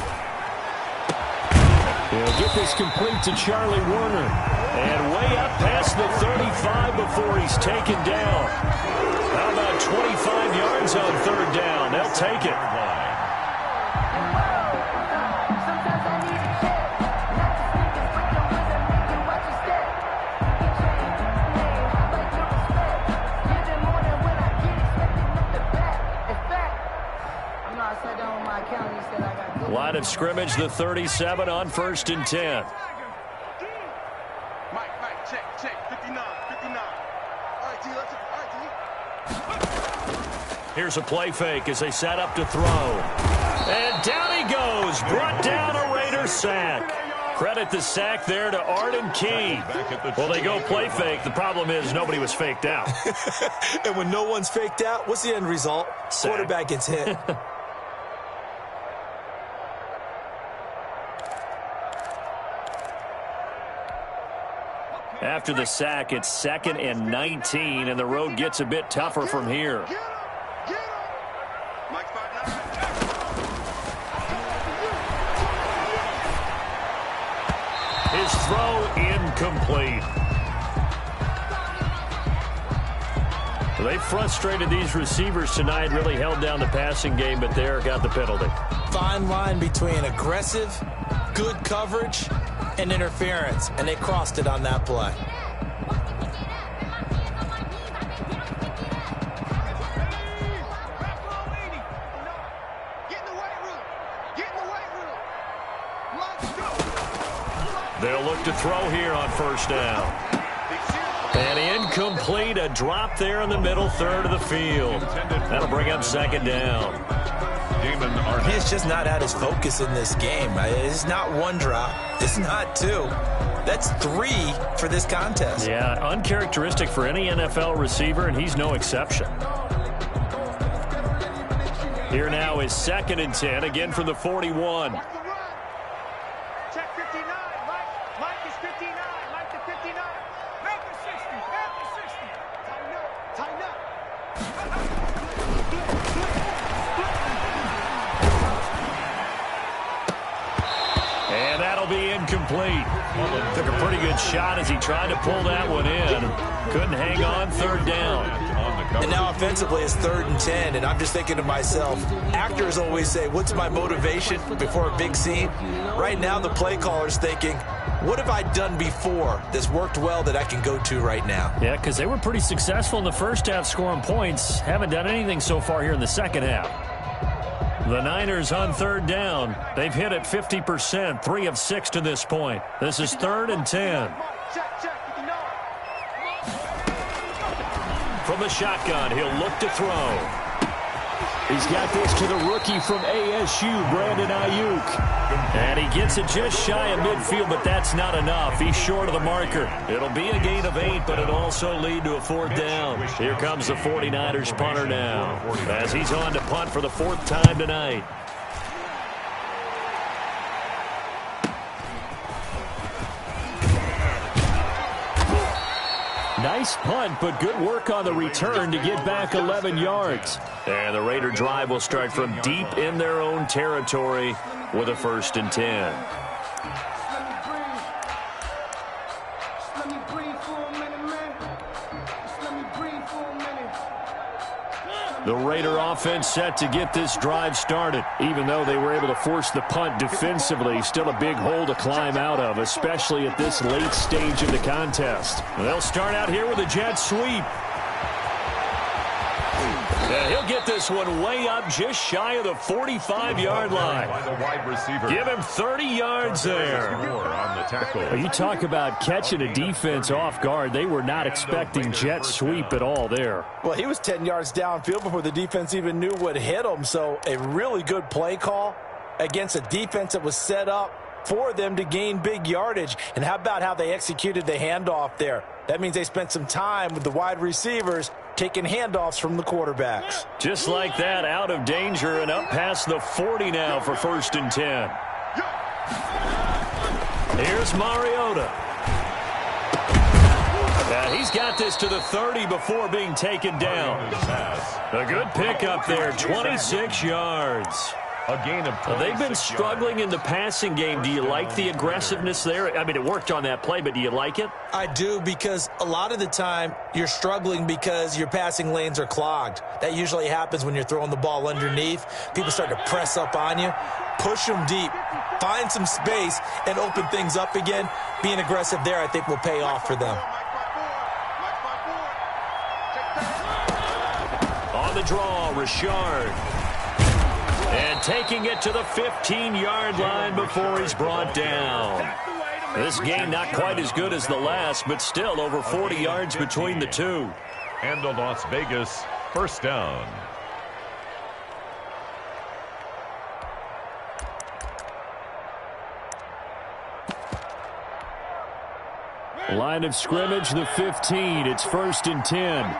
He'll get this complete to Charlie Warner. And way up past the 35 before he's taken down. How about 25 yards on third down? They'll take it. Line of scrimmage, the 37 on 1st and 10. Check, 59. All right, T, let's Here's a play fake as they set up to throw. And down he goes. Brought down a Raider sack. Credit the sack there to Arden Key. Well, they go play fake. The problem is nobody was faked out. And when no one's faked out, what's the end result? Sack. Quarterback gets hit. After the sack, it's 2nd and 19, and the road gets a bit tougher from here. His throw incomplete. They frustrated these receivers tonight, really held down the passing game, but there got the penalty. Fine line between aggressive, good coverage, and interference, and they crossed it on that play. They'll look to throw here on 1st down. And incomplete, a drop there in the middle third of the field. That'll bring up 2nd down. He's just not at his focus in this game. It's not one drop. It's not two. That's 3 for this contest. Yeah, uncharacteristic for any NFL receiver, and he's no exception. Here now is 2nd and 10, again from the 41. Check 59. Mike is 59. Mike to 59. Back to 60. Back to 60. Tighten up. And that'll be incomplete. Took a pretty good shot as he tried to pull that one in. Couldn't hang on 3rd down. And now offensively it's 3rd and 10, and I'm just thinking to myself, actors always say, what's my motivation before a big scene? Right now the play caller's thinking, what have I done before that's worked well that I can go to right now? Yeah, because they were pretty successful in the first half scoring points. Haven't done anything so far here in the second half. The Niners on 3rd down. They've hit it 50%, 3 of 6 to this point. This is 3rd and 10. From the shotgun, he'll look to throw. He's got this to the rookie from ASU, Brandon Ayuk. And he gets it just shy of midfield, but that's not enough. He's short of the marker. It'll be a gain of 8, but it'll also lead to a 4th down. Here comes the 49ers punter now, as he's on to punt for the 4th time tonight. Nice punt, but good work on the return to get back 11 yards. And the Raider drive will start from deep in their own territory with a 1st and 10. The Raider offense set to get this drive started. Even though they were able to force the punt defensively, still a big hole to climb out of, especially at this late stage of the contest. They'll start out here with a jet sweep. And he'll get this one way up just shy of the 45-yard line. Give him 30 yards there. Well, you talk about catching a defense off guard. They were not expecting jet sweep at all there. Well, he was 10 yards downfield before the defense even knew what hit him. So a really good play call against a defense that was set up for them to gain big yardage. And how about how they executed the handoff there? That means they spent some time with the wide receivers taking handoffs from the quarterbacks. Just like that, out of danger and up past the 40 now for 1st and 10. Here's Mariota. Yeah, he's got this to the 30 before being taken down. A good pickup there, 26 yards. A gain of 26 They've been struggling in the passing game. Do you like the aggressiveness there? I mean, it worked on that play, but do you like it? I do, because a lot of the time you're struggling because your passing lanes are clogged. That usually happens when you're throwing the ball underneath. People start to press up on you. Push them deep. Find some space and open things up again. Being aggressive there, I think, will pay off for them. On the draw, Richard. And taking it to the 15-yard line before he's brought down. This game not quite as good as the last, but still over 40 yards between the two. And a Las Vegas first down. Line of scrimmage, the 15. It's 1st and 10.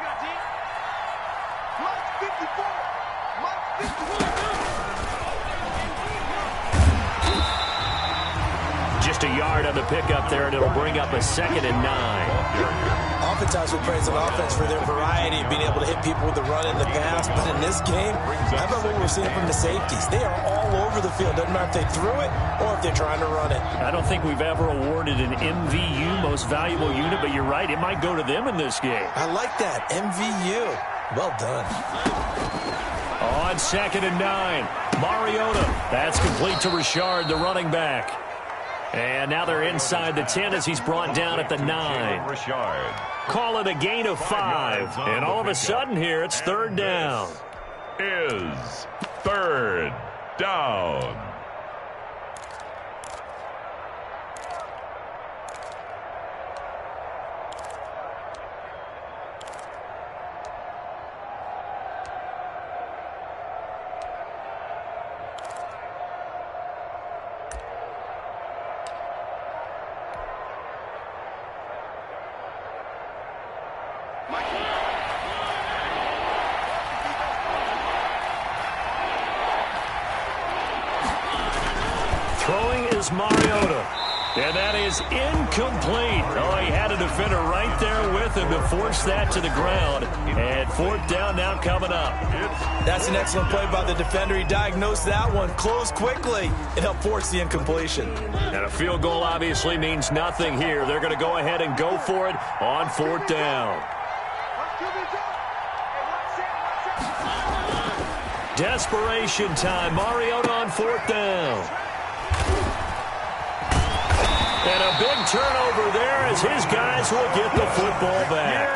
Just a yard on the pickup there, and it'll bring up a 2nd and 9. Oftentimes we praise an offense for their variety, being able to hit people with the run and the pass. But in this game, how about what we're seeing from the safeties? They are all over the field. Doesn't matter if they threw it or if they're trying to run it. I don't think we've ever awarded an MVU, most valuable unit, but you're right, it might go to them in this game. I like that. MVU. Well done. On 2nd and 9, Mariota. That's complete to Richard, the running back. And now they're inside the 10 as he's brought down at the 9. Richard. Call it a gain of 5. And all of a sudden here, it's 3rd down. Is 3rd down. Throwing is Mariota. And that is incomplete. Oh, he had a defender right there with him to force that to the ground. And 4th down now coming up. That's an excellent play by the defender. He diagnosed that one, closed quickly, and helped force the incompletion. And a field goal obviously means nothing here. They're going to go ahead and go for it on 4th down. Desperation time. Mariota on 4th down. And a big turnover there as his guys will get the football back.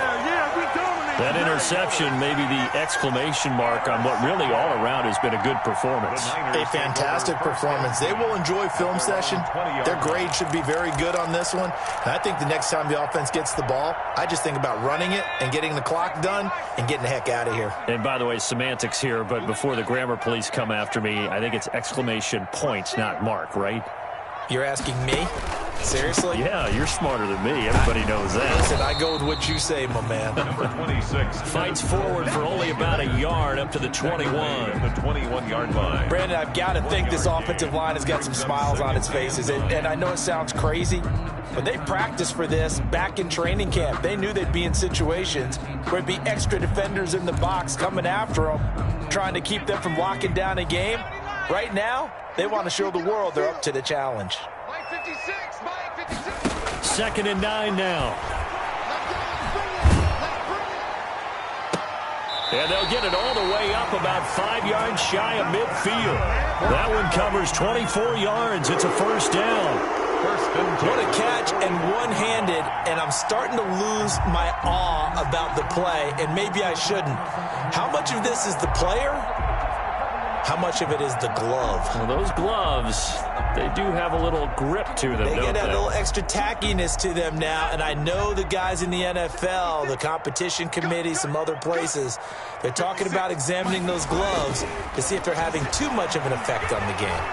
That interception, maybe the exclamation mark on what really all around has been a good performance. A fantastic performance. They will enjoy film session. Their grade should be very good on this one. And I think the next time the offense gets the ball, I just think about running it and getting the clock done and getting the heck out of here. And by the way, semantics here, but before the grammar police come after me, I think it's exclamation points, not mark, right? You're asking me? Seriously? Yeah, you're smarter than me. Everybody knows that. Listen, I go with what you say, my man. Number 26. Fights forward for only about a yard up to the 21. The 21-yard line. Brandon, I've got to think this offensive line has got some smiles on its faces. And I know it sounds crazy, but they practiced for this back in training camp. They knew they'd be in situations where it'd be extra defenders in the box coming after them, trying to keep them from locking down a game. Right now, they want to show the world they're up to the challenge. 2nd and 9 now. And they'll get it all the way up about 5 yards shy of midfield. That one covers 24 yards. It's a 1st down. What a catch and one-handed, and I'm starting to lose my awe about the play, and maybe I shouldn't. How much of this is the player? How much of it is the glove? Well, those gloves, they do have a little grip to them, They don't get a they? little extra tackiness to them now, and I know the guys in the NFL, the competition committee, some other places, they're talking about examining those gloves to see if they're having too much of an effect on the game.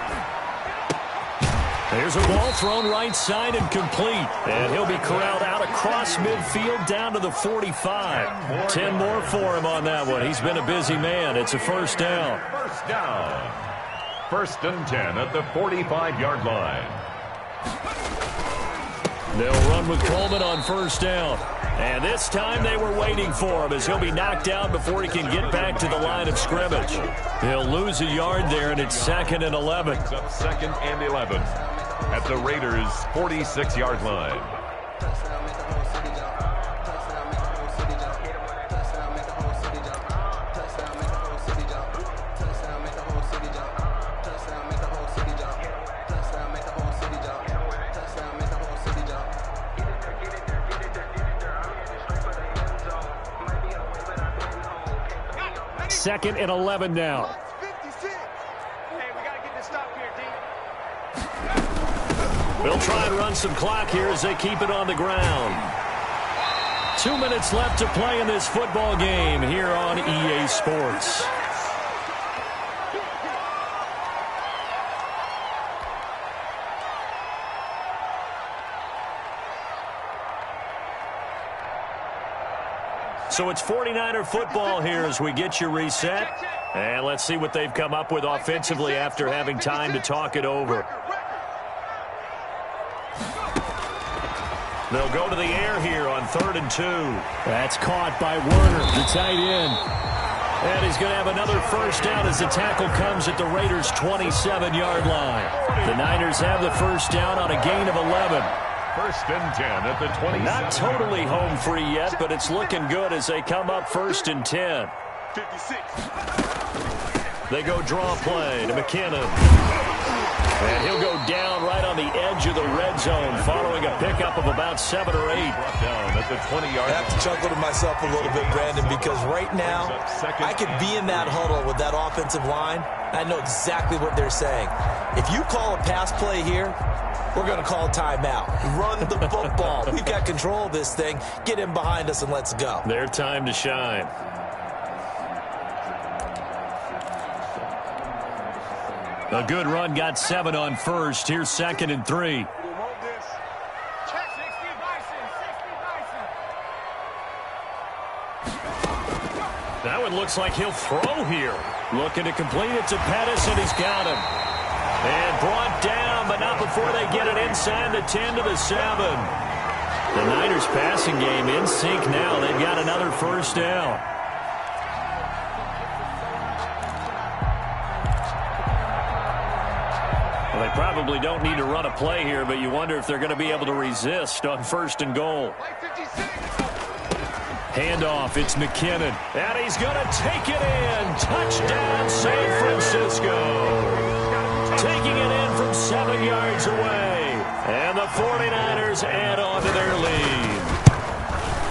There's a ball thrown right side and complete. And he'll be corralled out across midfield down to the 45. 10 more for him on that one. He's been a busy man. It's a 1st down. 1st down. 1st and 10 at the 45-yard line. They'll run with Coleman on 1st down. And this time they were waiting for him as he'll be knocked down before he can get back to the line of scrimmage. He'll lose a yard there, and it's 2nd and 11. Up 2nd and 11 at the Raiders' 46-yard line. Second and 11 now. They'll try and run some clock here as they keep it on the ground. 2 minutes left to play in this football game here on EA Sports. So it's 49er football here as we get you reset. And let's see what they've come up with offensively after having time to talk it over. They'll go to the air here on 3rd and 2. That's caught by Werner, the tight end. And he's going to have another first down as the tackle comes at the Raiders' 27-yard line. The Niners have the first down on a gain of 11. 1st and 10 at the 27. Not totally home free yet, but it's looking good as they come up 1st and 10. 56. They go draw play to McKinnon. And he'll go down right on the edge of the red zone following a pickup of about 7 or 8. Down at the 20-yard line. I have to chuckle to myself a little bit, Brandon, because right now I could be in that huddle with that offensive line. I know exactly what they're saying. If you call a pass play here, we're going to call timeout. Run the football. We've got control of this thing. Get in behind us and let's go. Their time to shine. A good run got 7 on first. Here's 2nd and 3. That one looks like he'll throw here. Looking to complete it to Pettis, and he's got him. And brought down, but not before they get it inside the 10 to the 7. The Niners passing game in sync now. They've got another first down. Well, they probably don't need to run a play here, but you wonder if they're going to be able to resist on 1st and goal. Handoff, it's McKinnon. And he's going to take it in. Touchdown, San Francisco. Taking it in from 7 yards away. And the 49ers add on to their lead.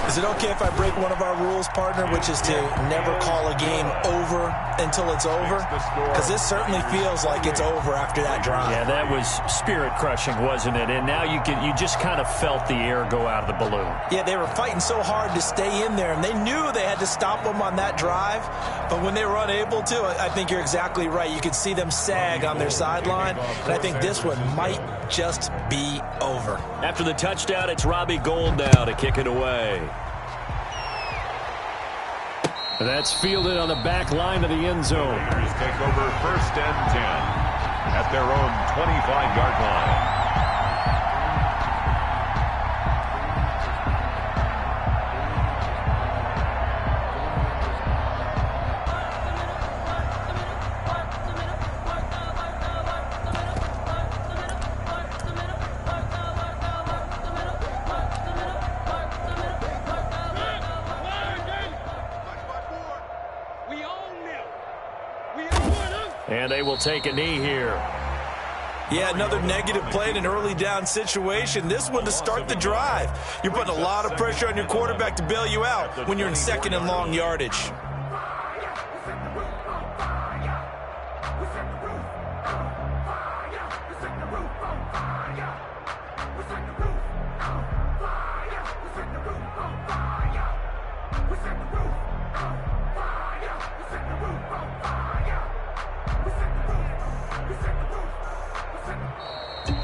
Is it okay if I break one of our rules, partner, which is to never call a game over until it's over? Because this certainly feels like it's over after that drive. Yeah, that was spirit-crushing, wasn't it? And now you just kind of felt the air go out of the balloon. Yeah, they were fighting so hard to stay in there, and they knew they had to stop them on that drive. But when they were unable to, I think you're exactly right. You could see them sag on their sideline, and I think this one might just be over. After the touchdown, it's Robbie Gould now to kick it away. That's fielded on the back line of the end zone. Raiders take over 1st and 10 at their own 25-yard line. And they will take a knee here. Yeah, another negative play in an early down situation. This one to start the drive. You're putting a lot of pressure on your quarterback to bail you out when you're in 2nd and long yardage.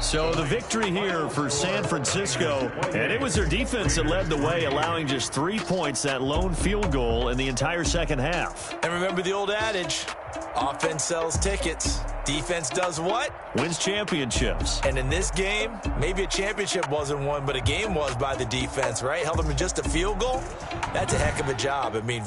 So the victory here for San Francisco, and it was their defense that led the way, allowing just 3 points, that lone field goal in the entire second half. And remember the old adage, Offense sells tickets. Defense does what? Wins championships. And in this game, maybe a championship wasn't won, but a game was by the defense, right? Held them to just a field goal. That's a heck of a job. I mean,